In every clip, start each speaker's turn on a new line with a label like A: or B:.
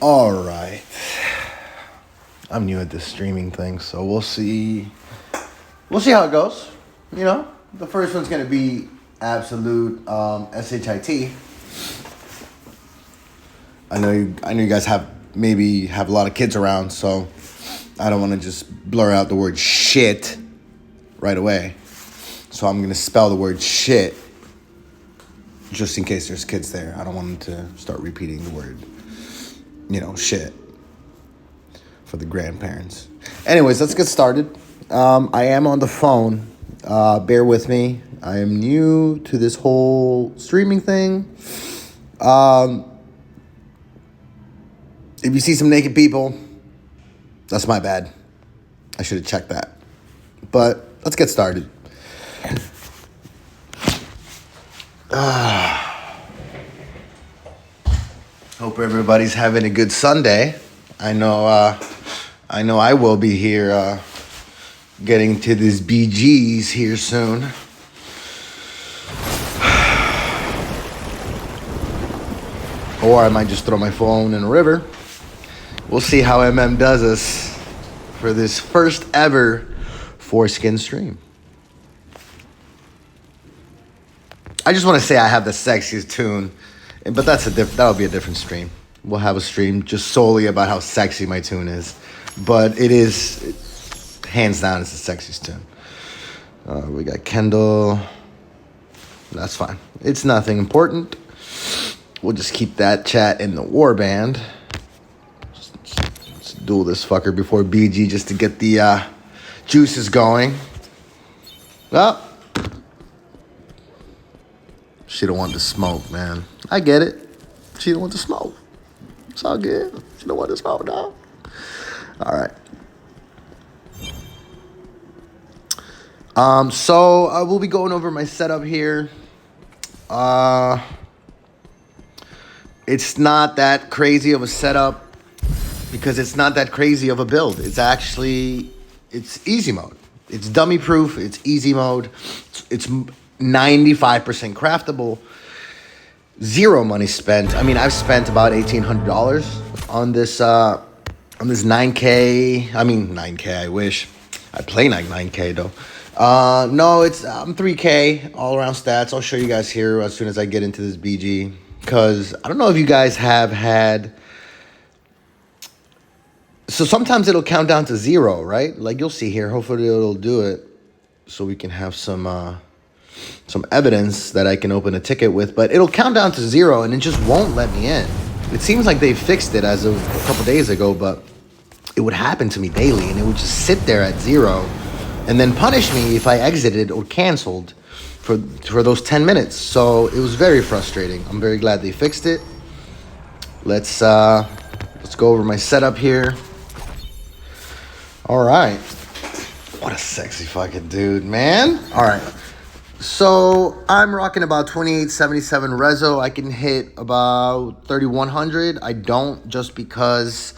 A: All right. I'm new at this streaming thing, so we'll see. We'll see how it goes. You know, the first one's gonna be absolute shit. I know you guys have a lot of kids around, so I don't want to just blur out the word shit right away. So I'm gonna spell the word shit just in case there's kids there. I don't want them to start repeating the word, shit for the grandparents. Anyways, let's get started. I am on the phone. Bear with me. I am new to this whole streaming thing. If you see some naked people, that's my bad. I should have checked that. But let's get started. Hope everybody's having a good Sunday. I know I will be here getting to this BG's here soon. Or I might just throw my phone in a river. We'll see how MM does us for this first ever foreskin stream. I just want to say I have the sexiest tune, but that'll be a different stream. We'll have a stream just solely about how sexy my tune is, but hands down, it's the sexiest tune. We got Kendall. That's fine. It's nothing important. We'll just keep that chat in the warband. Let's duel this fucker before BG just to get the juices going. Well, she don't want to smoke, man. I get it. She don't want to smoke. It's all good. She don't want to smoke, dog. All right. So I will be going over my setup here. It's not that crazy of a setup because it's not that crazy of a build. It's easy mode. It's dummy proof. It's easy mode. It's 95% craftable. Zero money spent. I mean, I've spent about $1,800 on this 9K. I mean, 9K. I wish I play like 9K though. No, I'm 3K all around stats. I'll show you guys here as soon as I get into this BG. Because I don't know if you guys have had. So sometimes it'll count down to 0, right? Like you'll see here. Hopefully it'll do it, so we can have some evidence that I can open a ticket with. But it'll count down to 0, and it just won't let me in. It seems like they fixed it as of a couple days ago, but it would happen to me daily, and it would just sit there at 0, and then punish me if I exited or canceled for those 10 minutes. So it was very frustrating. I'm very glad they fixed it. Let's go over my setup here. All right. What a sexy fucking dude, man. All right. So I'm rocking about 2877 reso. I can hit about 3100. I don't, just because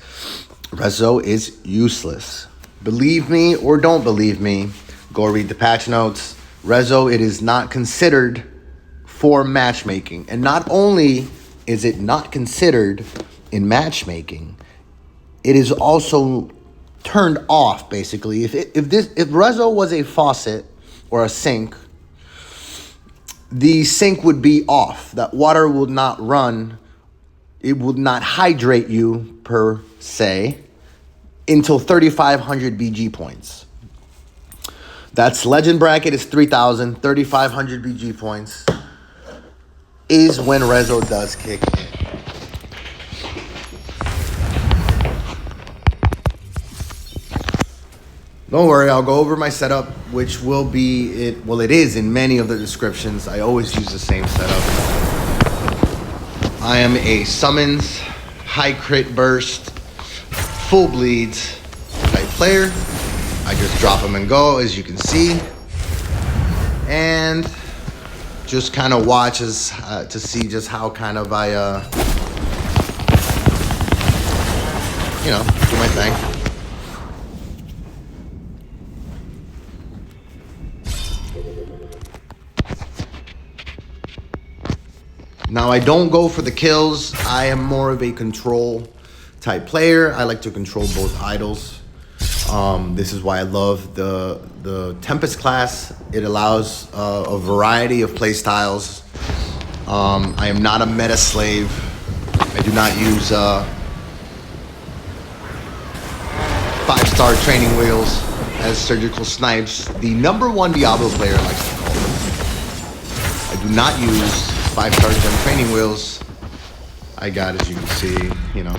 A: reso is useless. Believe me or don't believe me, go read the patch notes. Rezo, it is not considered for matchmaking. And not only is it not considered in matchmaking, it is also turned off, basically. If Rezo was a faucet or a sink, the sink would be off. That water would not run. It would not hydrate you, per se, until 3,500 BG points. That's legend bracket is 3,000, 3,500 BG points is when Rezo does kick in. Don't worry, I'll go over my setup, which will be it. Well, it is in many of the descriptions. I always use the same setup. I am a summons, high crit burst, full bleeds type player. I just drop them and go, as you can see, and just kind of watch to see just how kind of I, do my thing. Now, I don't go for the kills. I am more of a control type player. I like to control both idols. This is why I love the Tempest class. It allows a variety of play styles. I am not a meta slave. I do not use 5-star training wheels as surgical snipes. The #1 Diablo player likes to call them. I do not use 5-star gem training wheels. I got, as you can see, you know,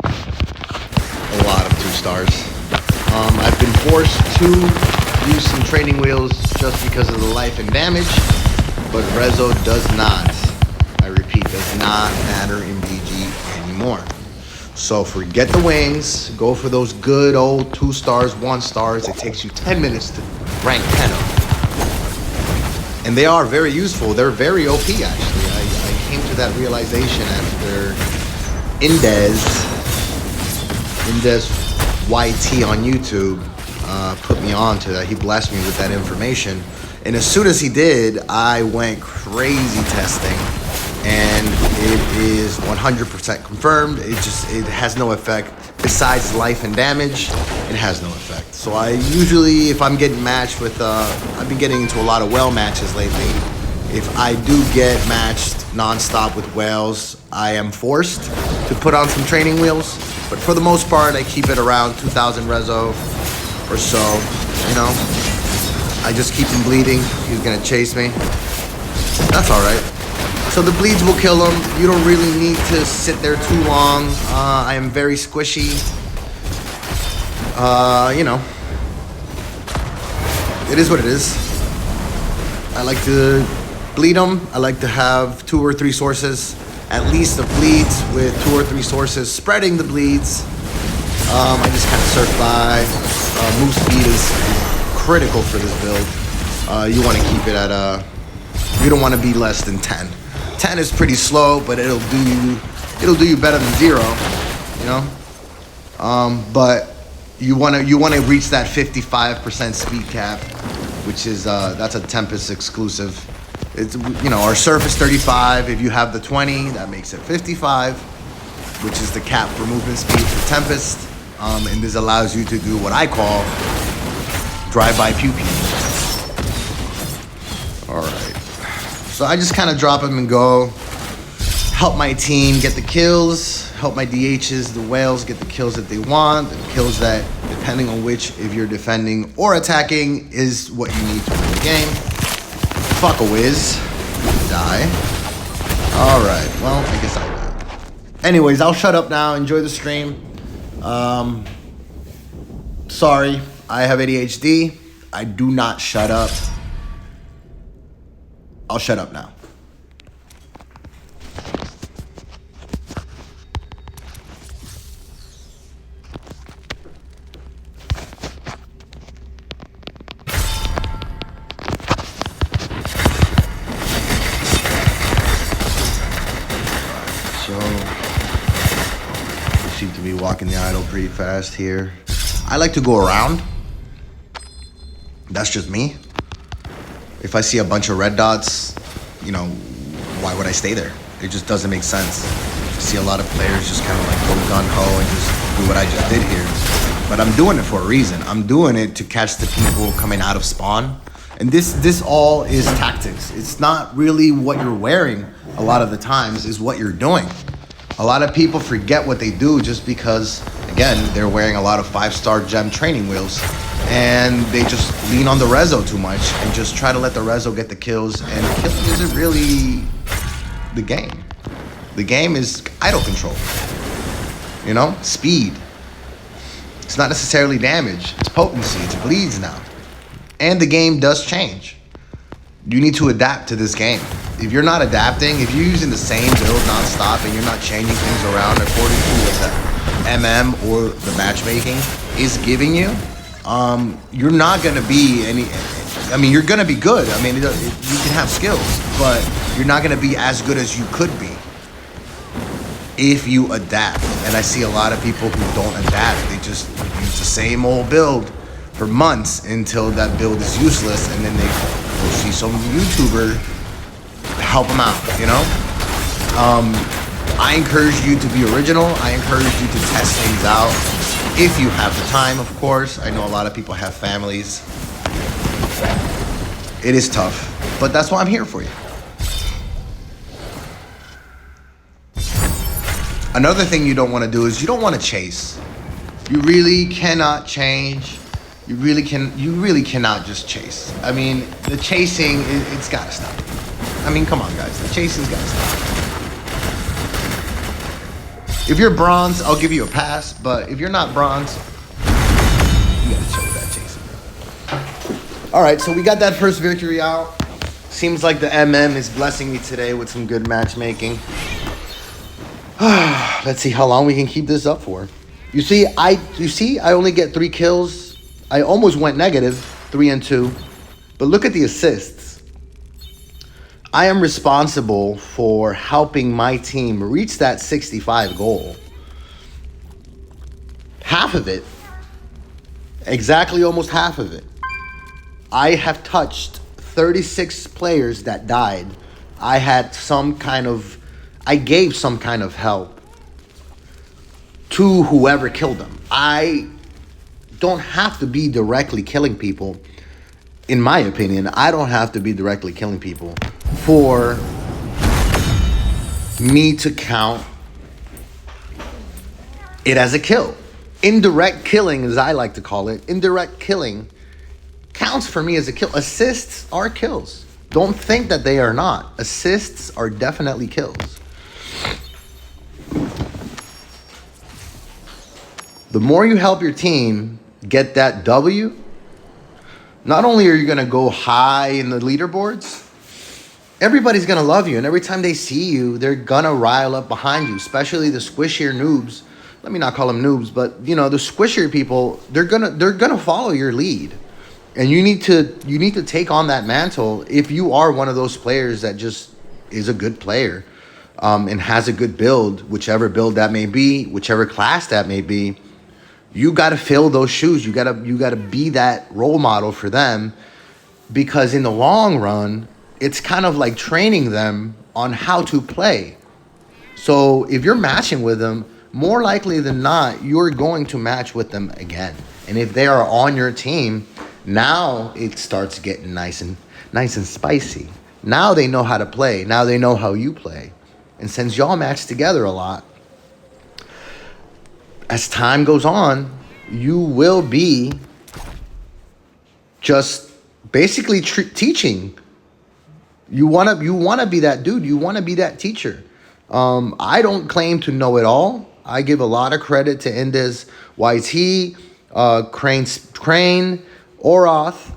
A: a lot of 2-stars. I've been forced to use some training wheels just because of the life and damage, but Rezo does not, I repeat, does not matter in BG anymore. So forget the wings, go for those good old 2-stars, 1-stars. It takes you 10 minutes to rank 10 of them. And they are very useful. They're very OP, actually. I came to that realization after Indez YT on YouTube put me on to that. He blessed me with that information. And as soon as he did, I went crazy testing. And it is 100% confirmed. It has no effect. Besides life and damage, it has no effect. So I usually, if I'm getting matched with, I've been getting into a lot of whale matches lately. If I do get matched non-stop with whales, I am forced to put on some training wheels. But for the most part, I keep it around 2,000 Rezo or so, you know. I just keep him bleeding. He's gonna chase me. That's all right. So the bleeds will kill him. You don't really need to sit there too long. I am very squishy. You know, it is what it is. I like to bleed them. I like to have 2 or 3 sources, at least of bleeds, with 2 or 3 sources spreading the bleeds. I just kind of surf by. Move speed is critical for this build. You want to keep it at you don't want to be less than 10. 10 is pretty slow, but it'll do you better than 0, you know. But you want to reach that 55% speed cap, which is that's a Tempest exclusive. It's, you know, our surf is 35. If you have the 20, that makes it 55, which is the cap for movement speed for Tempest. And this allows you to do what I call drive-by pew-pew. All right. So I just kind of drop him and go, help my team get the kills, help my DHs, the whales, get the kills that they want, the kills that, depending on which, if you're defending or attacking, is what you need to win the game. Fuck a whiz. Die. Alright, well, I guess I died. Anyways, I'll shut up now. Enjoy the stream. Sorry, I have ADHD. I do not shut up. I'll shut up now. So, we seem to be walking the idol pretty fast here. I like to go around. That's just me. If I see a bunch of red dots, you know, why would I stay there? It just doesn't make sense. I see a lot of players just kind of like go gun-ho and just do what I just did here. But I'm doing it for a reason. I'm doing it to catch the people coming out of spawn. And this all is tactics. It's not really what you're wearing a lot of the times, is what you're doing. A lot of people forget what they do just because, again, they're wearing a lot of 5-star gem training wheels. And they just lean on the Rezo too much and just try to let the Rezo get the kills. And killing isn't really the game. The game is idle control. You know, speed. It's not necessarily damage. It's potency. It's bleeds now. And the game does change. You need to adapt to this game. If you're not adapting, if you're using the same build non-stop and you're not changing things around according to what the MM or the matchmaking is giving you, you're not going to be any, I mean, you're going to be good. I mean, you can have skills, but you're not going to be as good as you could be if you adapt. And I see a lot of people who don't adapt. They just use the same old build for months until that build is useless, and then they go see some YouTuber help them out, you know? I encourage you to be original. I encourage you to test things out if you have the time, of course. I know a lot of people have families. It is tough, but that's why I'm here for you. Another thing you don't want to do is you don't want to chase. You really cannot change. You really cannot just chase. I mean, the chasing, it's got to stop. I mean, come on, guys. The chasing's got to stop. If you're bronze, I'll give you a pass. But if you're not bronze, you got to chill with that chasing. All right, so we got that first victory out. Seems like the MM is blessing me today with some good matchmaking. Let's see how long we can keep this up for. You see, I only get 3 kills. I almost went negative, 3 and 2. But look at the assists. I am responsible for helping my team reach that 65 goal. Half of it, exactly almost half of it. I have touched 36 players that died. I gave some kind of help to whoever killed them. I don't have to be directly killing people. In my opinion, I don't have to be directly killing people for me to count it as a kill. Indirect killing, as I like to call it, indirect killing counts for me as a kill. Assists are kills. Don't think that they are not. Assists are definitely kills. The more you help your team get that W, not only are you going to go high in the leaderboards, everybody's going to love you. And every time they see you, they're going to rile up behind you, especially the squishier noobs. Let me not call them noobs, but you know, the squishier people, they're going to follow your lead. And you need to take on that mantle if you are one of those players that just is a good player and has a good build, whichever build that may be, whichever class that may be. You got to fill those shoes. You got to be that role model for them, because in the long run, it's kind of like training them on how to play. So if you're matching with them, more likely than not, you're going to match with them again. And if they are on your team, now it starts getting nice and spicy. Now they know how to play. Now they know how you play. And since y'all match together a lot, as time goes on, you will be just basically teaching. You wanna be that dude. You wanna be that teacher. I don't claim to know it all. I give a lot of credit to Indez, YT, Crane, Oroth,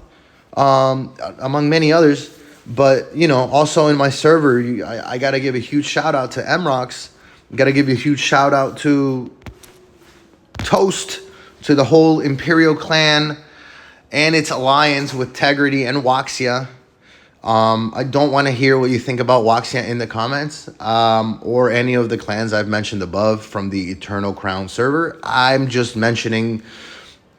A: among many others. But you know, also in my server, I gotta give a huge shout out to MROX. Gotta give a huge shout out to Toast, to the whole Imperial clan and its alliance with Tegrity and Waxia. I don't want to hear what you think about Waxia in the comments, or any of the clans I've mentioned above from the Eternal Crown server. I'm just mentioning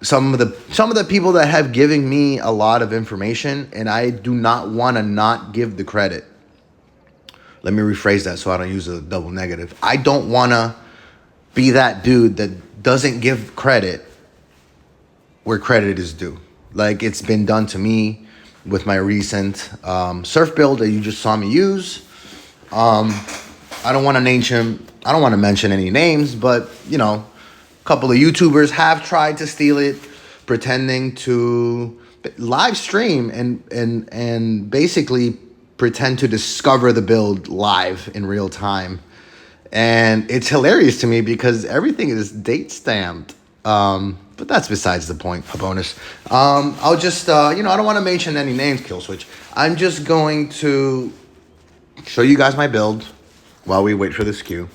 A: some of the people that have given me a lot of information, and I do not want to not give the credit. Let me rephrase that so I don't use a double negative. I don't want to be that dude that doesn't give credit where credit is due. Like it's been done to me with my recent surf build that you just saw me use. I don't want to mention any names, but you know, a couple of YouTubers have tried to steal it, pretending to live stream and basically pretend to discover the build live in real time. And it's hilarious to me because everything is date stamped. But that's besides the point, a bonus. I'll just, I don't want to mention any names, Killswitch. I'm just going to show you guys my build while we wait for this queue.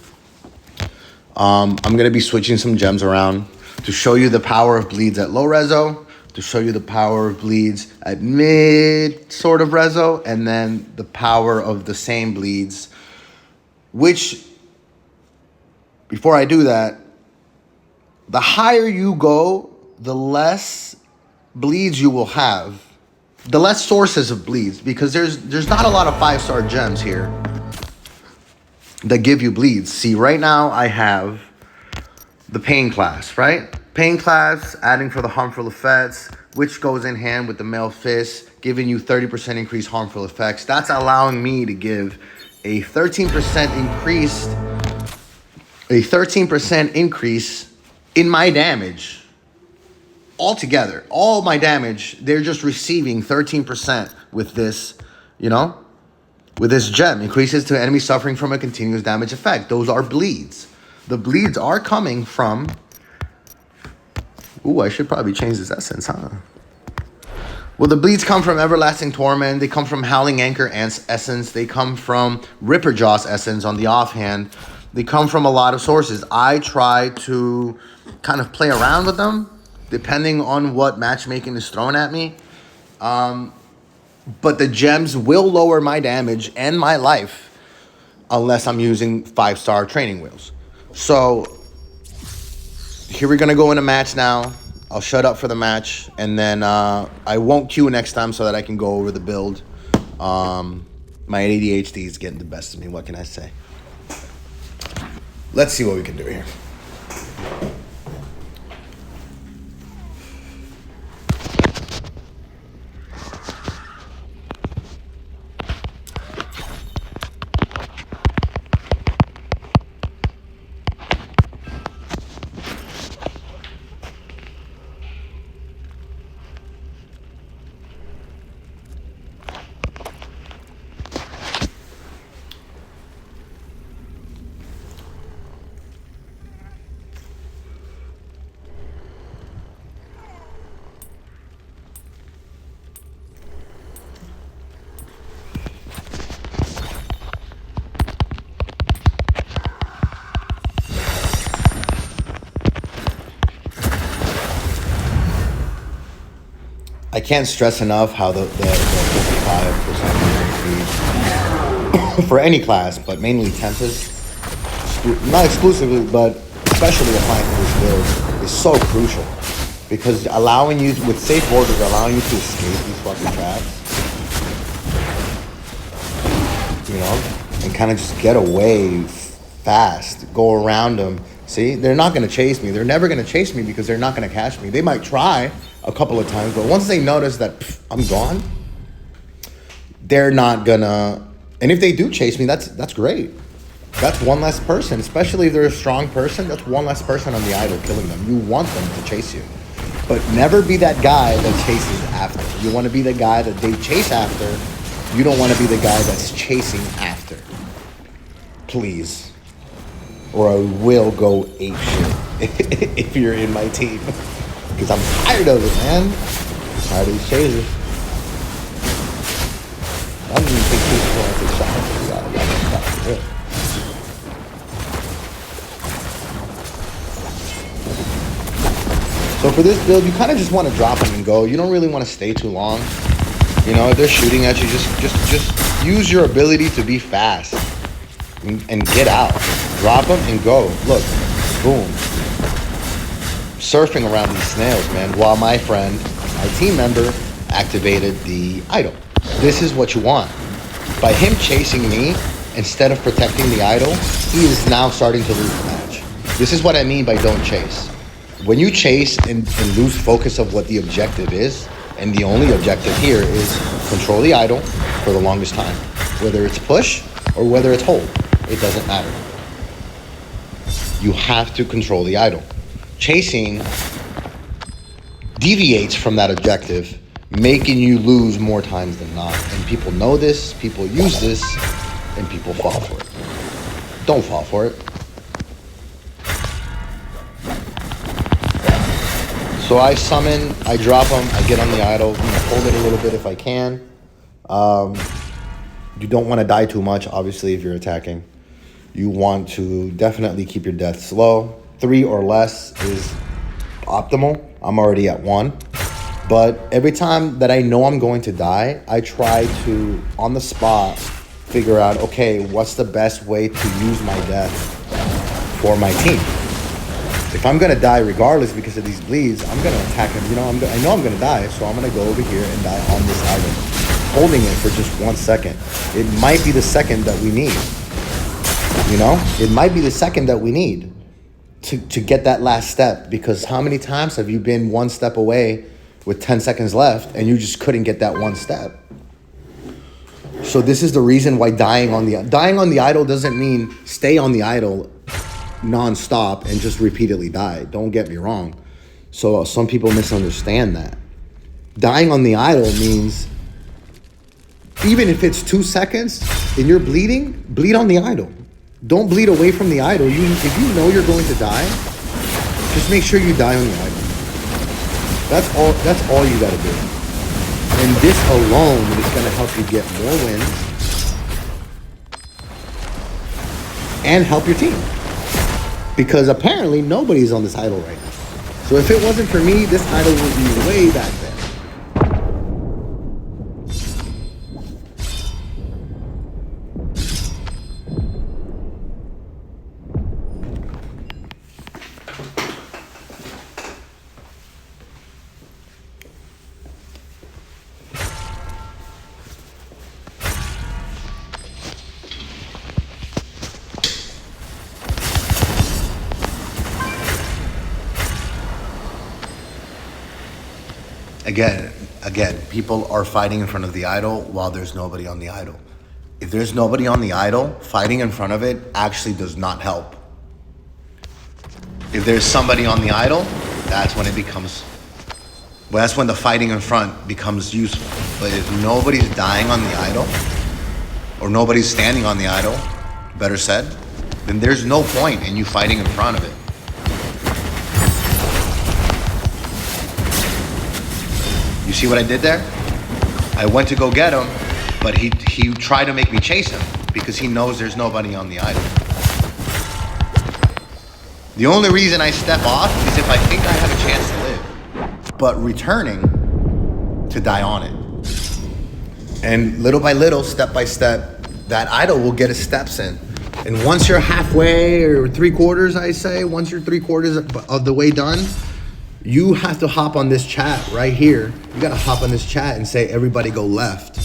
A: I'm going to be switching some gems around to show you the power of bleeds at low reso, to show you the power of bleeds at mid sort of reso, and then the power of the same bleeds, which, before I do that, the higher you go, the less bleeds you will have, the less sources of bleeds, because there's not a lot of 5-star gems here. that give you bleeds. See, right now I have the pain class, right? Pain class, adding for the harmful effects, which goes in hand with the male fist, giving you 30% increased harmful effects. That's allowing me to give a 13% increase in my damage altogether. All my damage, they're just receiving 13% with this, with this gem. Increases to enemy suffering from a continuous damage effect. Those are bleeds. The bleeds are coming from... Ooh, I should probably change this essence, huh? Well, the bleeds come from Everlasting Torment. They come from Howling Anchor essence. They come from Ripper Jaws essence on the offhand. They come from a lot of sources. I try to kind of play around with them depending on what matchmaking is thrown at me. But the gems will lower my damage and my life unless I'm using 5-star training wheels. So here we're going to go in a match now. I'll shut up for the match, and then I won't queue next time so that I can go over the build. My ADHD is getting the best of me. What can I say? Let's see what we can do here. I can't stress enough how the 55% for any class, but mainly Tempest, not exclusively, but especially applying to this build, is so crucial. Because allowing you, with safe borders, allowing you to escape these fucking traps, and kind of just get away fast, go around them. See, they're not going to chase me. They're never going to chase me because they're not going to catch me. They might try a couple of times, but once they notice that I'm gone, they're not gonna. And if they do chase me, that's great. That's one less person, especially if they're a strong person. That's one less person on the idol killing them. You want them to chase you, but never be that guy that chases after. You want to be the guy that they chase after. You don't want to be the guy that's chasing after. Please, or I will go ape shit if you're in my team. Because I'm tired of it, man. I'm tired of these chasers. I don't even think people want to take shots. So for this build, you kind of just want to drop them and go. You don't really want to stay too long. If they're shooting at you, just use your ability to be fast and get out. Drop them and go. Look, boom. Surfing around these snails, man, while my friend, my team member, activated the idol. This is what you want. By him chasing me, instead of protecting the idol, he is now starting to lose the match. This is what I mean by don't chase. When you chase and lose focus of what the objective is, and the only objective here is control the idol for the longest time. Whether it's push or whether it's hold, it doesn't matter. You have to control the idol. Chasing deviates from that objective, making you lose more times than not. And people know this, people use this, and people fall for it. Don't fall for it. So I summon, I drop them, I get on the idol, hold it a little bit if I can. You don't want to die too much, obviously, if you're attacking. You want to definitely keep your death slow. 3 or less is optimal. I'm already at 1. But every time that I know I'm going to die, I try to, on the spot, figure out, okay, what's the best way to use my death for my team? If I'm going to die regardless because of these bleeds, I'm going to attack him. I know I'm going to die, so I'm going to go over here and die on this item, holding it for just 1 second. It might be the second that we need. You know, it might be the second that we need to get that last step, because how many times have you been one step away with 10 seconds left and you just couldn't get that one step? So this is the reason why dying on the idle doesn't mean stay on the idle non-stop and just repeatedly die. Don't get me wrong. So some people misunderstand that. Dying on the idle means even if it's 2 seconds and you're bleeding, bleed on the idle. Don't bleed away from the idle. If you know you're going to die, just make sure you die on the idle. That's all you gotta do. And this alone is gonna help you get more wins and help your team. Because apparently nobody's on this idle right now. So if it wasn't for me, this idol would be way back there. Again, people are fighting in front of the idol while there's nobody on the idol. If there's nobody on the idol, fighting in front of it actually does not help. If there's somebody on the idol, that's when that's when the fighting in front becomes useful. But if nobody's dying on the idol, or nobody's standing on the idol, better said, then there's no point in you fighting in front of it. You see what I did there? I went to go get him, but he tried to make me chase him because he knows there's nobody on the idol. The only reason I step off is if I think I have a chance to live, but returning to die on it. And little by little, step by step, that idol will get its steps in. And once you're halfway or 3/4, I say, once you're 3/4 of the way done, you have to hop on this chat right here. You gotta hop on this chat and say, everybody go left.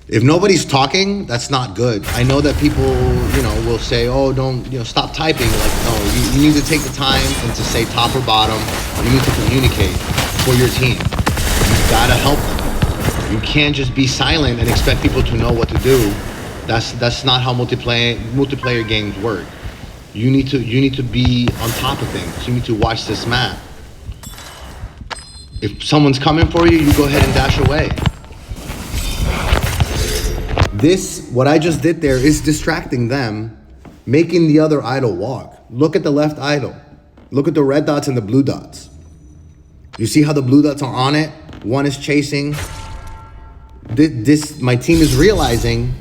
A: If nobody's talking, that's not good. I know that people, will say, oh, don't, stop typing. Like, no, you need to take the time and to say top or bottom. You need to communicate for your team. You gotta help them. You can't just be silent and expect people to know what to do. That's not how multiplayer games work. You need to be on top of things. You need to watch this map. If someone's coming for you, you go ahead and dash away. What I just did there is distracting them, making the other idol walk. Look at the left idol. Look at the red dots and the blue dots. You see how the blue dots are on it? One is chasing. My team is realizing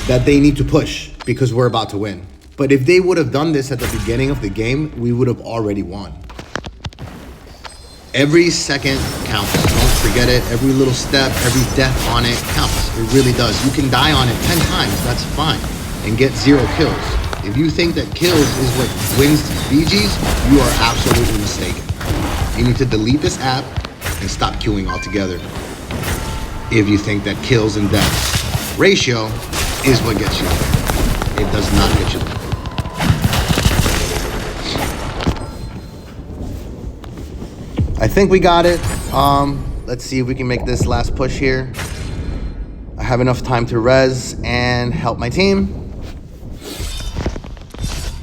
A: that they need to push because we're about to win. But if they would have done this at the beginning of the game, we would have already won. Every second counts. Don't forget it. Every little step, every death on it counts. It really does. You can die on it 10 times. That's fine. And get 0 kills. If you think that kills is what wins BGs, you are absolutely mistaken. You need to delete this app and stop queuing altogether. If you think that kills and deaths ratio is what gets you there. It does not get you there. I think we got it. Let's see if we can make this last push here. I have enough time to res and help my team.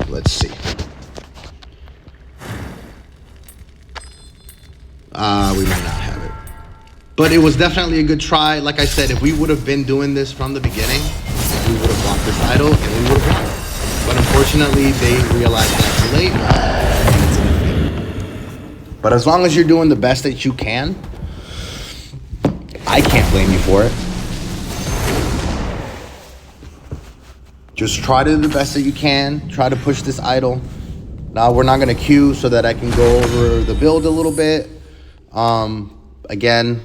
A: Let's see. We might not have it. But it was definitely a good try. Like I said, if we would have been doing this from the beginning, we would have blocked this idol and we would have won. But unfortunately, they realized that too late. But as long as you're doing the best that you can, I can't blame you for it. Just try to do the best that you can. Try to push this idol. Now we're not gonna queue so that I can go over the build a little bit. Again,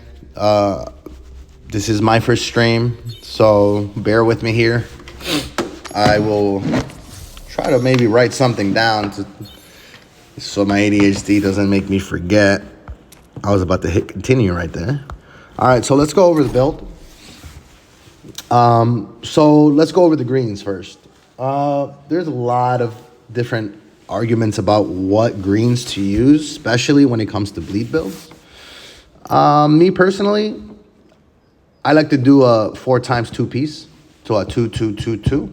A: this is my first stream, so bear with me here. I will try to maybe write something down so my ADHD doesn't make me forget. I was about to hit continue right there. All right, so let's go over the build. So let's go over the greens first. There's a lot of different arguments about what greens to use, especially when it comes to bleed builds. Me personally, I like to do a 4 times 2 piece, so a 2-2-2-2.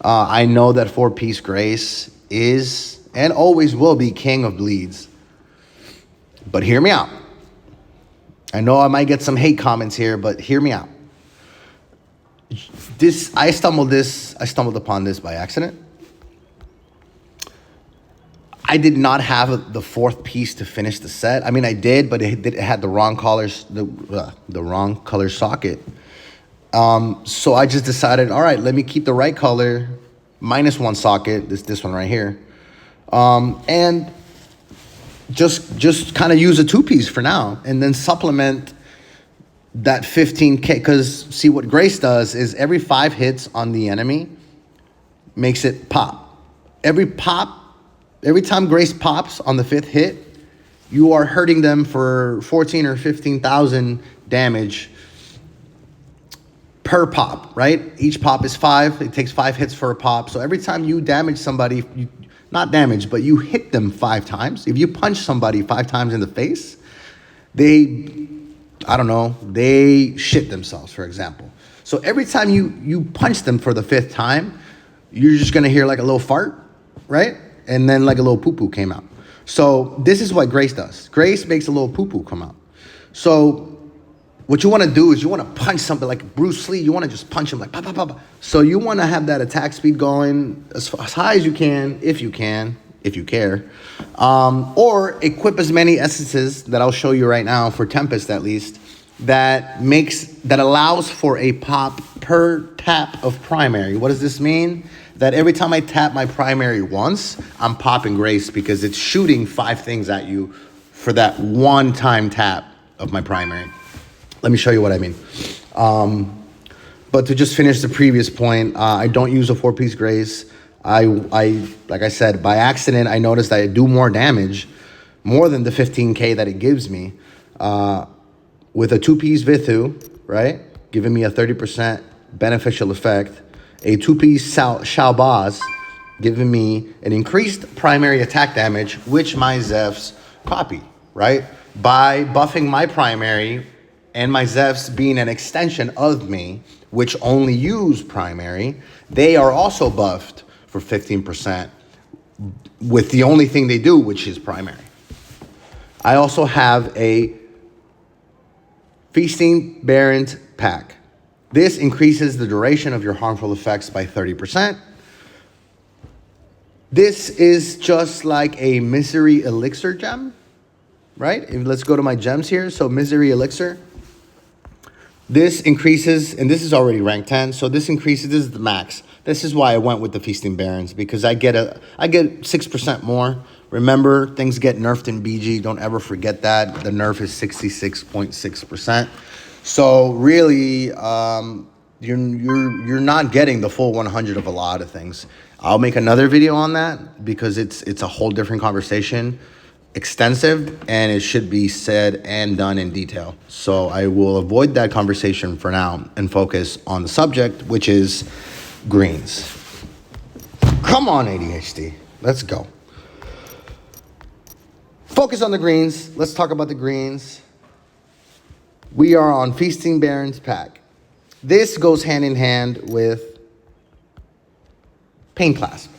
A: I know that 4-piece Grace is and always will be king of bleeds, but hear me out. I know I might get some hate comments here, but hear me out. I stumbled upon this by accident. I did not have the 4th piece to finish the set. I mean, I did, but it had the wrong colors, the wrong color socket. So I just decided, all right, let me keep the right color, -1 socket, this one right here, and just kind of use a 2-piece for now, and then supplement that 15K. Because see, what Grace does is every 5 hits on the enemy makes it pop. Every time Grace pops on the 5th hit, you are hurting them for 14 or 15,000 damage per pop, right? Each pop is 5. It takes 5 hits for a pop. So every time you damage somebody, not damage, but you hit them 5 times. If you punch somebody 5 times in the face, they shit themselves, for example. So every time you punch them for the 5th time, you're just gonna hear like a little fart, right? And then like a little poo-poo came out. So this is what Grace does. Grace makes a little poo-poo come out. So what you want to do is you want to punch something like Bruce Lee. You want to just punch him like pop, pop, pop. So you want to have that attack speed going as high as you can, if you care. Or equip as many essences that I'll show you right now, for Tempest at least, that allows for a pop per tap of primary. What does this mean? That every time I tap my primary once, I'm popping Grace, because it's shooting 5 things at you for that one-time tap of my primary. Let me show you what I mean. But to just finish the previous point, I don't use a 4-piece Grace. I like I said, by accident, I noticed that I do more damage, more than the 15K that it gives me, with a 2-piece Vithu, right? Giving me a 30% beneficial effect. A 2-piece Shalbaz, giving me an increased primary attack damage, which my Zevs copy, right? By buffing my primary, and my Zevs being an extension of me, which only use primary, they are also buffed for 15% with the only thing they do, which is primary. I also have a Feasting Barons pack. This increases the duration of your harmful effects by 30%. This is just like a Misery Elixir gem, right? Let's go to my gems here. So Misery Elixir. This increases, and this is already rank 10, so this increases, this is the max. This is why I went with the Feasting Barons, because I get 6% more. Remember, things get nerfed in BG. Don't ever forget that. The nerf is 66.6%. So really, you're not getting the full 100 of a lot of things. I'll make another video on that, because it's a whole different conversation, extensive, and it should be said and done in detail. So I will avoid that conversation for now and focus on the subject, which is greens. Come on, ADHD. Let's go. Focus on the greens. Let's talk about the greens. We are on Feasting Barons pack. This goes hand in hand with Pain Clasp.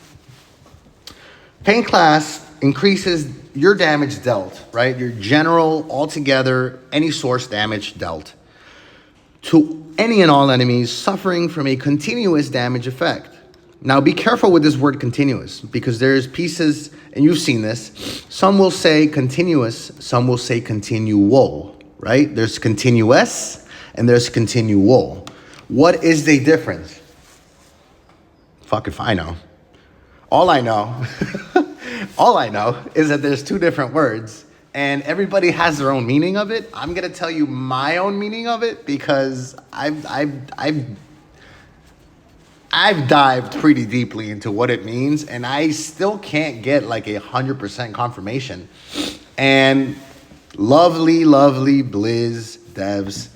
A: Pain Clasp increases your damage dealt, right? Your general, altogether, any source damage dealt to any and all enemies suffering from a continuous damage effect. Now, be careful with this word continuous, because there's pieces, and you've seen this, some will say continuous, some will say continual, right? There's continuous and there's continual. What is the difference? Fuck if I know. All I know is that there's 2 different words, and everybody has their own meaning of it. I'm gonna tell you my own meaning of it, because I've dived pretty deeply into what it means, and I still can't get like 100% confirmation. And lovely Blizz devs,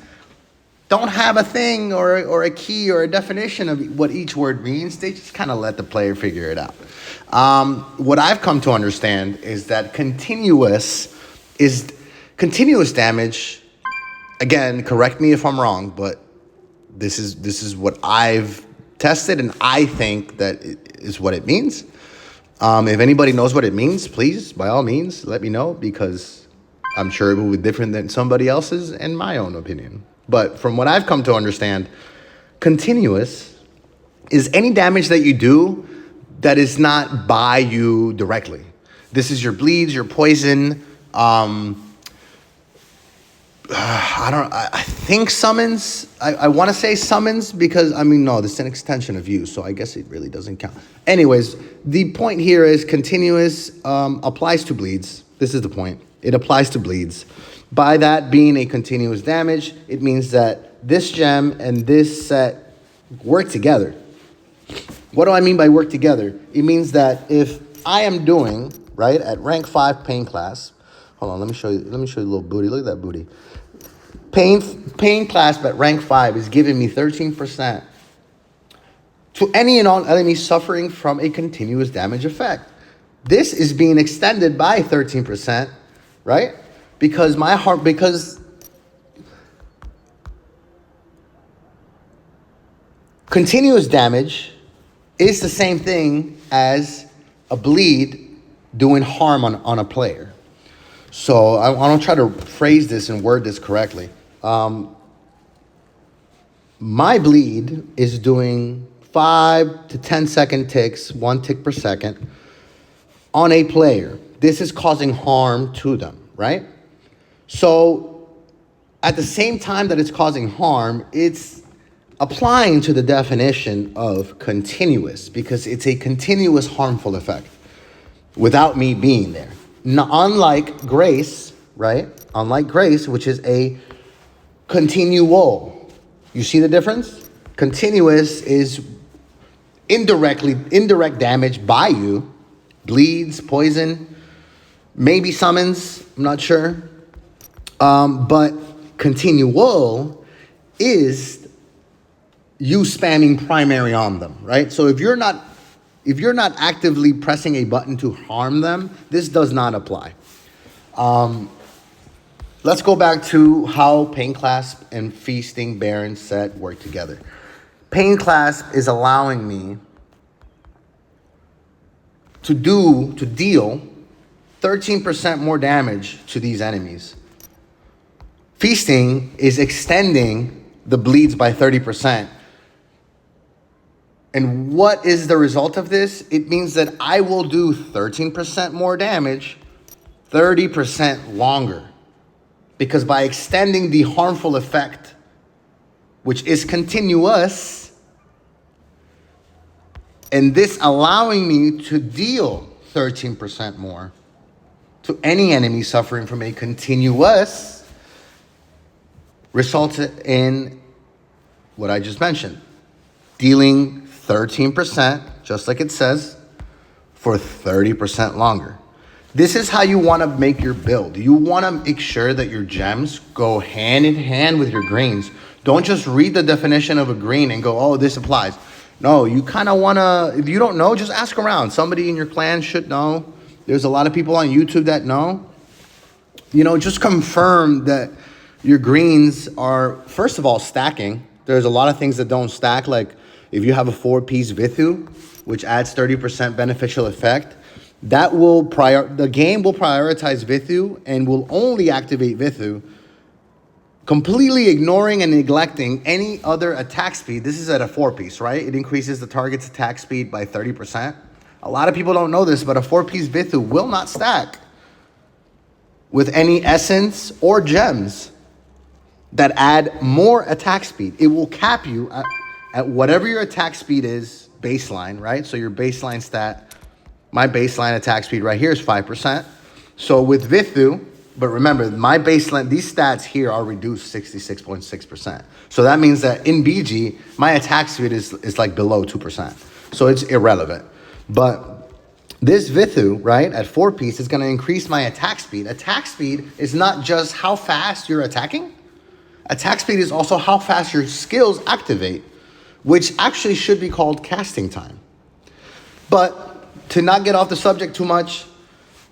A: don't have a thing or a key or a definition of what each word means. They just kind of let the player figure it out. What I've come to understand is that continuous damage. Again, correct me if I'm wrong, but this is what I've tested, and I think that it is what it means. If anybody knows what it means, please, by all means, let me know, because I'm sure it will be different than somebody else's in my own opinion. But from what I've come to understand, continuous is any damage that you do that is not by you directly. This is your bleeds, your poison. I think summons. I want to say summons because, no, this is an extension of use, so I guess it really doesn't count. Anyways, the point here is continuous applies to bleeds. This is the point. It applies to bleeds. By that being a continuous damage, it means that this gem and this set work together. What do I mean by work together? It means that if I am doing, right, at rank 5 pain class, hold on, let me show you a little booty. Look at that booty. Pain clasp at rank 5 is giving me 13% to any and all enemies suffering from a continuous damage effect. This is being extended by 13%, right? Because continuous damage is the same thing as a bleed doing harm on a player. So I want to try to phrase this and word this correctly. My bleed is doing 5 to 10 second ticks, 1 tick per second on a player. This is causing harm to them, right? So at the same time that it's causing harm, it's applying to the definition of continuous, because it's a continuous harmful effect without me being there. Now, unlike grace, right? Unlike grace, which is a continual. You see the difference? Continuous is indirect damage by you. Bleeds, poison, maybe summons, I'm not sure. But continual is you spamming primary on them, right? So if you're not actively pressing a button to harm them, this does not apply. Let's go back to how Pain Clasp and Feasting Baron Set work together. Pain Clasp is allowing me to deal 13% more damage to these enemies. Feasting is extending the bleeds by 30%. And what is the result of this? It means that I will do 13% more damage, 30% longer. Because by extending the harmful effect, which is continuous, and this allowing me to deal 13% more to any enemy suffering from a continuous, results in what I just mentioned. Dealing 13%, just like it says, for 30% longer. This is how you want to make your build. You want to make sure that your gems go hand in hand with your greens. Don't just read the definition of a green and go, oh, this applies. No, you kind of want to, if you don't know, just ask around. Somebody in your clan should know. There's a lot of people on YouTube that know. Just confirm that your greens are, first of all, stacking. There's a lot of things that don't stack, like if you have a 4-piece Vithu, which adds 30% beneficial effect, the game will prioritize Vithu and will only activate Vithu, completely ignoring and neglecting any other attack speed. This is at a 4-piece, right? It increases the target's attack speed by 30%. A lot of people don't know this, but a 4-piece Vithu will not stack with any essence or gems that add more attack speed. It will cap you at whatever your attack speed is baseline, right? So your baseline stat, my baseline attack speed right here is 5%. So with Vithu, but remember, my baseline, these stats here are reduced 66.6%. So that means that in BG, my attack speed is like below 2%. So it's irrelevant. But this Vithu, right, at 4-piece is going to increase my attack speed. Attack speed is not just how fast you're attacking. Attack speed is also how fast your skills activate, which actually should be called casting time. But to not get off the subject too much,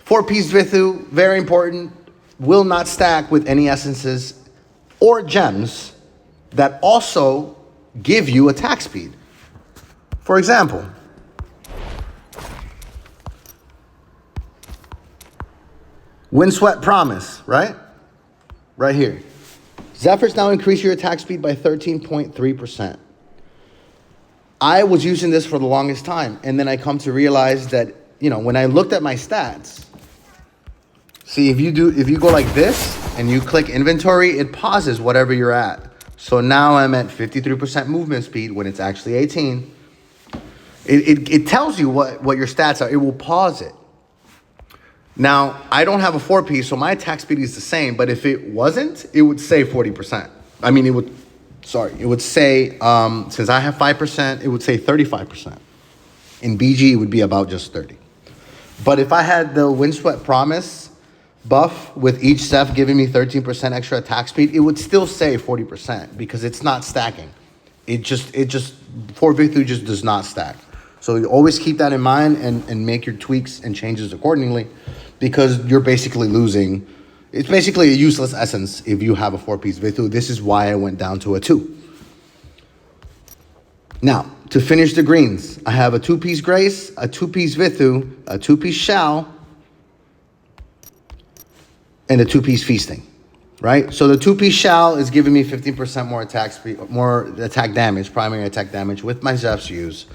A: 4-piece Vithu, very important, will not stack with any essences or gems that also give you attack speed. For example, Windswept Promise, right? Right here. Zephyrs now increase your attack speed by 13.3%. I was using this for the longest time, and then I come to realize that, you know, when I looked at my stats, see, if you go like this and you click inventory, it pauses whatever you're at. So now I'm at 53% movement speed when it's actually 18. It tells you what your stats are. It will pause it. Now, I don't have a 4-piece, so my attack speed is the same. But if it wasn't, it would say 40%. I mean, it would say, since I have 5%, it would say 35%. In BG, it would be about just 30. But if I had the Windswept Promise buff with each Zeph giving me 13% extra attack speed, it would still say 40% because it's not stacking. It just 4v3 just does not stack. So you always keep that in mind and make your tweaks and changes accordingly, because you're basically losing. It's basically a useless essence if you have a 4-piece Vithu. This is why I went down to a 2. Now, to finish the greens, I have a 2-piece Grace, a 2-piece Vithu, a 2-piece Shao, and a 2-piece Feasting, right? So the 2-piece Shao is giving me 15% more attack speed, more attack damage, primary attack damage with my Zeph's use.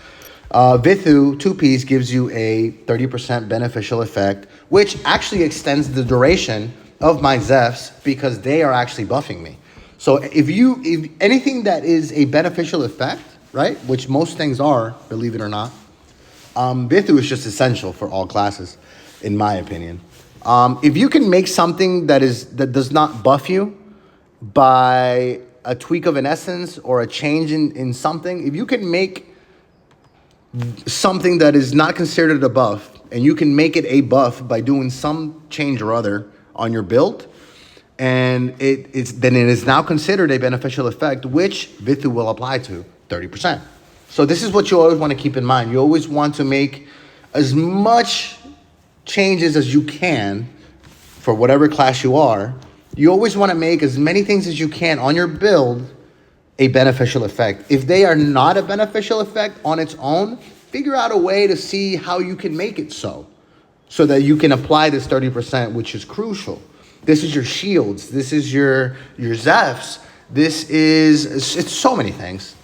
A: Vithu 2-piece gives you a 30% beneficial effect, which actually extends the duration of my Zephs because they are actually buffing me. So if anything that is a beneficial effect, right, which most things are, believe it or not, Vithu is just essential for all classes, in my opinion. If you can make something that does not buff you by a tweak of an essence or a change in something, if you can make something that is not considered a buff, and you can make it a buff by doing some change or other on your build, and then it is now considered a beneficial effect, which Vithu will apply to 30%. So this is what you always want to keep in mind. You always want to make as much changes as you can for whatever class you are. You always want to make as many things as you can on your build a beneficial effect. If they are not a beneficial effect on its own, figure out a way to see how you can make it so that you can apply this 30%, which is crucial. This is your shields. This is your Zephs. It's so many things.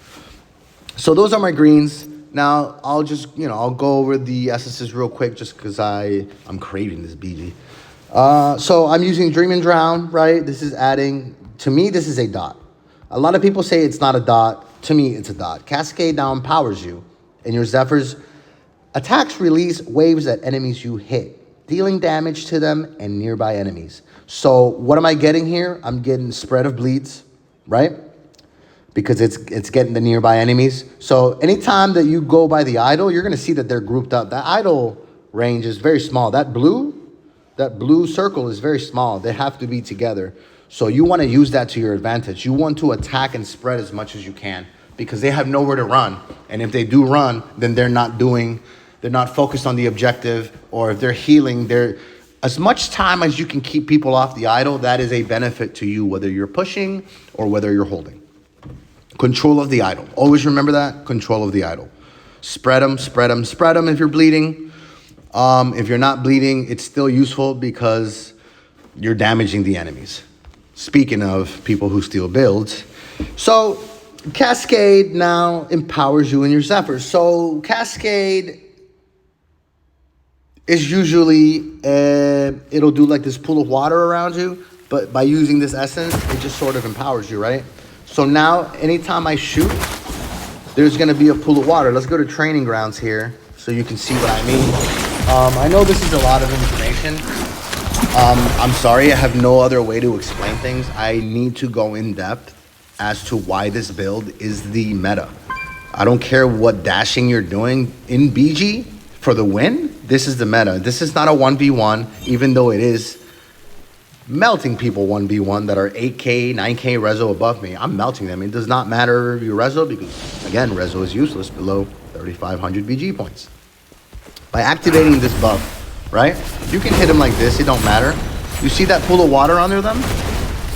A: So those are my greens. Now I'll just, I'll go over the essences real quick just because I'm craving this BG. So I'm using Dream and Drown, right? This is adding, to me, this is a dot. A lot of people say it's not a dot. To me, it's a dot. Cascade now empowers you, and your Zephyrs attacks release waves at enemies you hit, dealing damage to them and nearby enemies. So what am I getting here? I'm getting spread of bleeds, right? Because it's getting the nearby enemies. So anytime that you go by the idol, you're going to see that they're grouped up. That idol range is very small. That blue circle is very small. They have to be together. So you want to use that to your advantage. You want to attack and spread as much as you can because they have nowhere to run. And if they do run, then they're not focused on the objective, or if they're healing, as much time as you can keep people off the idol, that is a benefit to you, whether you're pushing or whether you're holding. Control of the idol. Always remember that. Control of the idol. Spread them, spread them, spread them if you're bleeding. If you're not bleeding, it's still useful because you're damaging the enemies. Speaking of people who steal builds. So Cascade now empowers you in your Zephyrs. So Cascade is usually, it'll do like this pool of water around you, but by using this essence, it just sort of empowers you, right? So now, anytime I shoot, there's going to be a pool of water. Let's go to Training Grounds here so you can see what I mean. I know this is a lot of information. I'm sorry, I have no other way to explain things. I need to go in depth as to why this build is the meta. I don't care what dashing you're doing in BG for the win. This is the meta. This is not a 1v1, even though it is melting people 1v1 that are 8K, 9K reso above me. I'm melting them. It does not matter your reso because, again, reso is useless below 3,500 BG points. By activating this buff, right, you can hit them like this. It don't matter. You see that pool of water under them?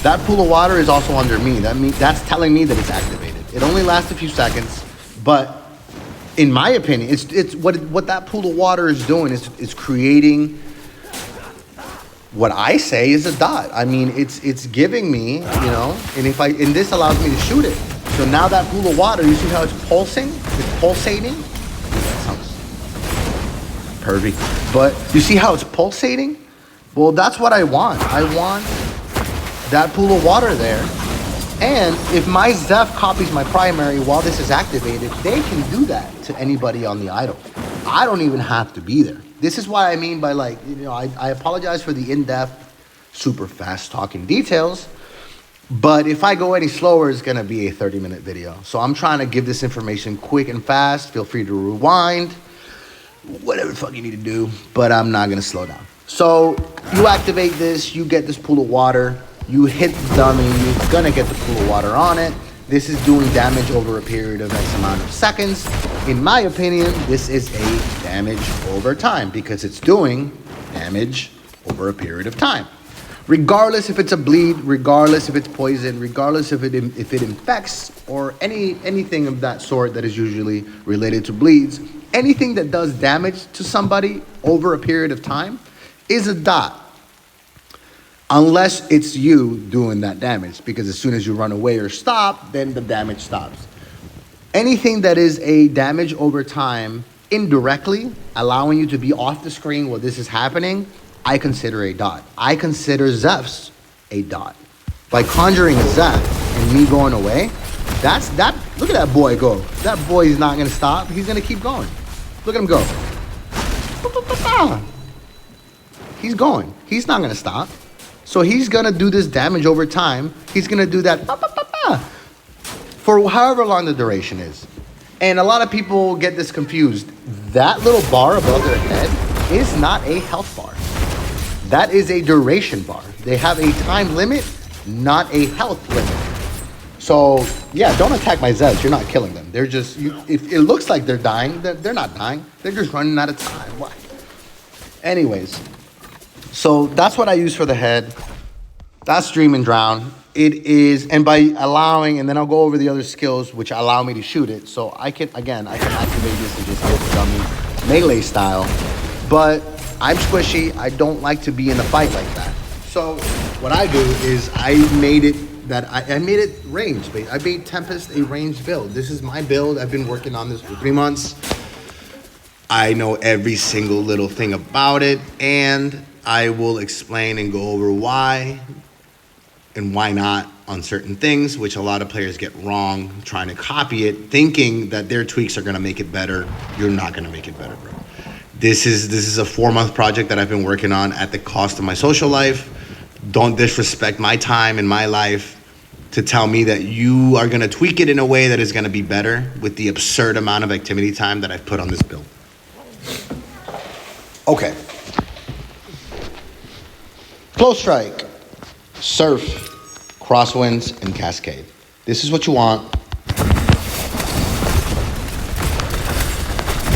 A: That pool of water is also under me. That's telling me that it's activated. It only lasts a few seconds, but in my opinion, it's what that pool of water is doing is creating what I say is a dot. I mean, it's giving me, and this allows me to shoot it. So now that pool of water, you see how it's pulsing? It's pulsating. That sounds pervy, but you see how it's pulsating? Well, that's what I want. I want that pool of water there. And if my Zeph copies my primary while this is activated, they can do that to anybody on the idol. I don't even have to be there. This is what I mean by I apologize for the in-depth, super fast talking details, but if I go any slower, it's gonna be a 30-minute video. So I'm trying to give this information quick and fast. Feel free to rewind, whatever the fuck you need to do, but I'm not gonna slow down. So you activate this, you get this pool of water, you hit the dummy, you're gonna get the pool of water on it. This is doing damage over a period of X amount of seconds. In my opinion, this is a damage over time because it's doing damage over a period of time. Regardless if it's a bleed, regardless if it's poison, regardless if it infects or anything of that sort that is usually related to bleeds, anything that does damage to somebody over a period of time is a dot. Unless it's you doing that damage, because as soon as you run away or stop, then the damage stops. Anything that is a damage over time indirectly, allowing you to be off the screen while this is happening, I consider a dot. I consider Zephs a dot. By conjuring a Zeph and me going away, look at that boy go. That boy is not gonna stop, he's gonna keep going. Look at him go. He's going, he's not gonna stop. So he's gonna do this damage over time. He's gonna do that for however long the duration is. And a lot of people get this confused. That little bar above their head is not a health bar. That is a duration bar. They have a time limit, not a health limit. So yeah, don't attack my Zeds. You're not killing them. They're just, if it looks like they're dying, they're not dying. They're just running out of time. Why? Anyways. So that's what I use for the head. That's Dream and Drown. It is, and by allowing, and then I'll go over the other skills which allow me to shoot it. So I can activate this and just hit the dummy melee style. But I'm squishy. I don't like to be in a fight like that. So what I do is I made it ranged. I made Tempest a ranged build. This is my build. I've been working on this for 3 months. I know every single little thing about it, and I will explain and go over why and why not on certain things, which a lot of players get wrong, trying to copy it, thinking that their tweaks are gonna make it better. You're not gonna make it better, bro. This is a 4-month project that I've been working on at the cost of my social life. Don't disrespect my time and my life to tell me that you are gonna tweak it in a way that is gonna be better with the absurd amount of activity time that I've put on this build. Okay. Close strike, surf, crosswinds, and cascade. This is what you want.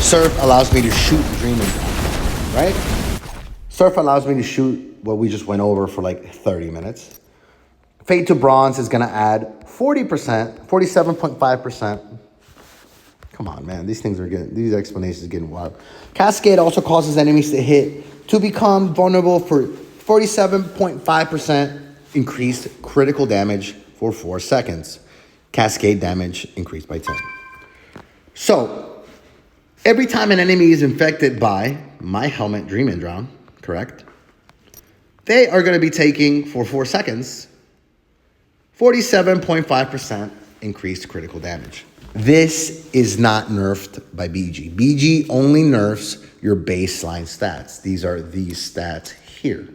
A: Surf allows me to shoot Dream and Drown, right? Surf allows me to shoot what we just went over for like 30 minutes. Fade to Bronze is gonna add 40%, 47.5%. Come on, man, these explanations are getting wild. Cascade also causes enemies to hit to become vulnerable for 47.5% increased critical damage for 4 seconds. Cascade damage increased by 10. So, every time an enemy is infected by my helmet, Dream and Drown, correct? They are going to be taking, for 4 seconds, 47.5% increased critical damage. This is not nerfed by BG. BG only nerfs your baseline stats. These are these stats here.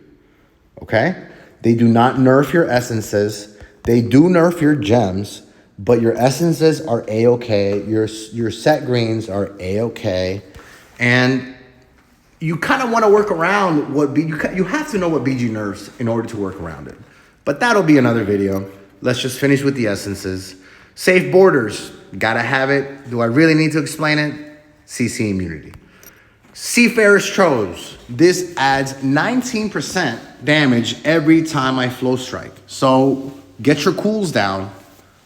A: Okay? They do not nerf your essences. They do nerf your gems, but your essences are A-okay. Your set greens are A-okay. And you kind of want to work around what you have to know what BG nerfs in order to work around it. But that'll be another video. Let's just finish with the essences. Safe borders, gotta have it. Do I really need to explain it? CC immunity. Seafarer's Troves. This adds 19% damage every time I flow strike. So get your cools down,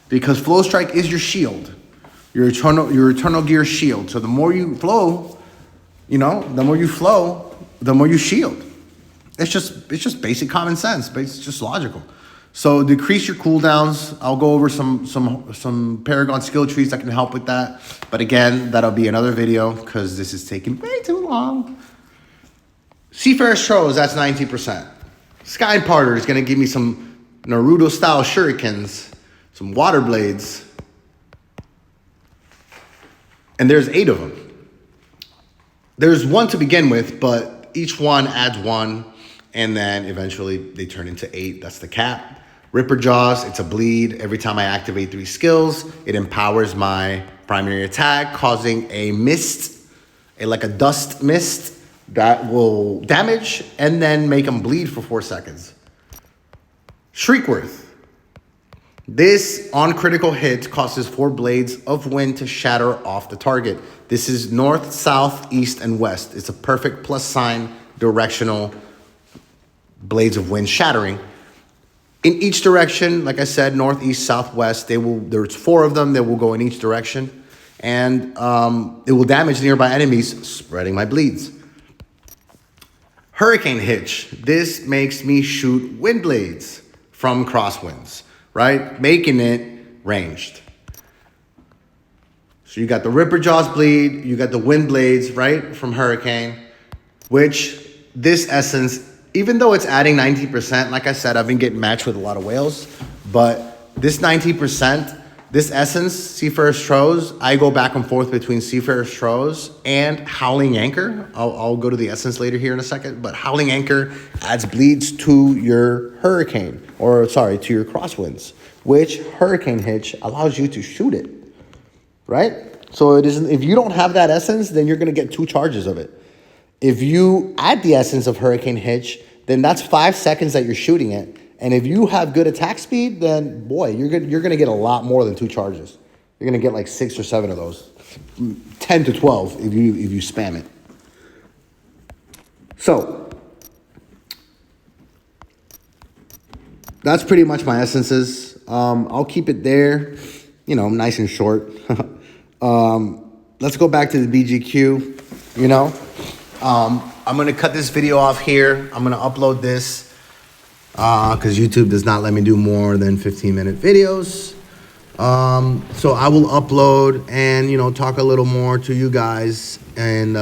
A: because flow strike is your shield, your eternal gear shield. So the more you flow, the more you flow, the more you shield. It's just basic common sense, but it's just logical. So decrease your cooldowns. I'll go over some Paragon skill trees that can help with that. But again, that'll be another video because this is taking way too long. Seafarer's Troves, that's 90%. Sky Parter is going to give me some Naruto-style shurikens, some water blades. And there's 8 of them. There's 1 to begin with, but each one adds 1. And then eventually they turn into 8. That's the cap. Ripper Jaws, it's a bleed. Every time I activate 3 skills, it empowers my primary attack, causing a mist, like a dust mist that will damage and then make them bleed for 4 seconds. Shriekworth. This, on critical hits, causes 4 blades of wind to shatter off the target. This is north, south, east, and west. It's a perfect plus sign directional blades of wind shattering. In each direction, like I said, north, east, south, west, there's 4 of them that will go in each direction. And it will damage nearby enemies, spreading my bleeds. Hurricane Hitch. This makes me shoot wind blades from crosswinds, right? Making it ranged. So you got the Ripper Jaws bleed, you got the wind blades, right, from Hurricane, which this essence, even though it's adding 90%, like I said, I've been getting matched with a lot of whales, but this 90%, this essence, Seafarer's Troves, I go back and forth between Seafarer's Troves and Howling Anchor. I'll go to the essence later here in a second, but Howling Anchor adds bleeds to your Hurricane, to your crosswinds, which Hurricane Hitch allows you to shoot it, right? So it isn't, if you don't have that essence, then you're going to get 2 charges of it. If you add the essence of Hurricane Hitch, then that's 5 seconds that you're shooting it. And if you have good attack speed, then boy, you're going to get a lot more than 2 charges. You're going to get like 6 or 7 of those, 10 to 12 if you spam it. So that's pretty much my essences. I'll keep it there, nice and short. Let's go back to the BGQ. I'm going to cut this video off here. I'm going to upload this because YouTube does not let me do more than 15-minute videos. So I will upload and, talk a little more to you guys and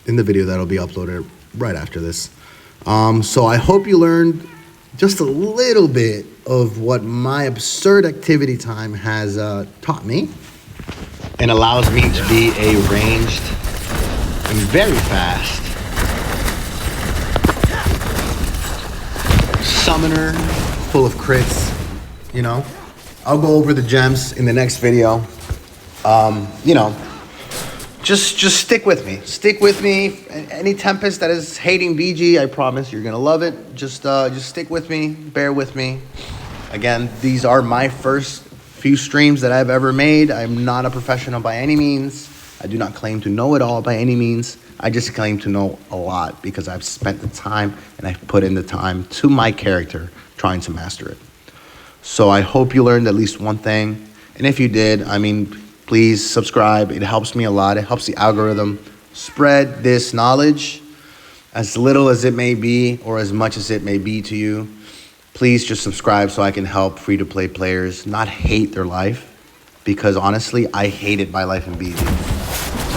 A: in the video that'll be uploaded right after this. So I hope you learned just a little bit of what my absurd activity time has taught me and allows me to be a ranged and very fast summoner full of crits. I'll go over the gems in the next video. Just stick with me. Stick with me. Any Tempest that is hating BG, I promise you're gonna love it. Just stick with me. Bear with me. Again, these are my first few streams that I've ever made. I'm not a professional by any means. I do not claim to know it all by any means. I just claim to know a lot because I've spent the time and I've put in the time to my character trying to master it. So I hope you learned at least one thing. And if you did, please subscribe. It helps me a lot. It helps the algorithm spread this knowledge, as little as it may be or as much as it may be to you. Please just subscribe so I can help free-to-play players not hate their life, because honestly, I hated my life in BG.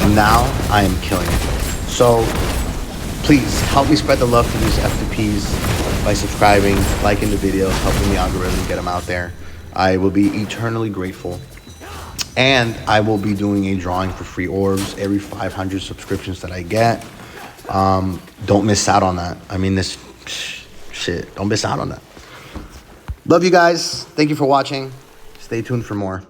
A: And now I am killing it. So please help me spread the love to these F2Ps by subscribing, liking the videos, helping the algorithm get them out there. I will be eternally grateful. And I will be doing a drawing for free orbs every 500 subscriptions that I get. Don't miss out on that. Don't miss out on that. Love you guys. Thank you for watching. Stay tuned for more.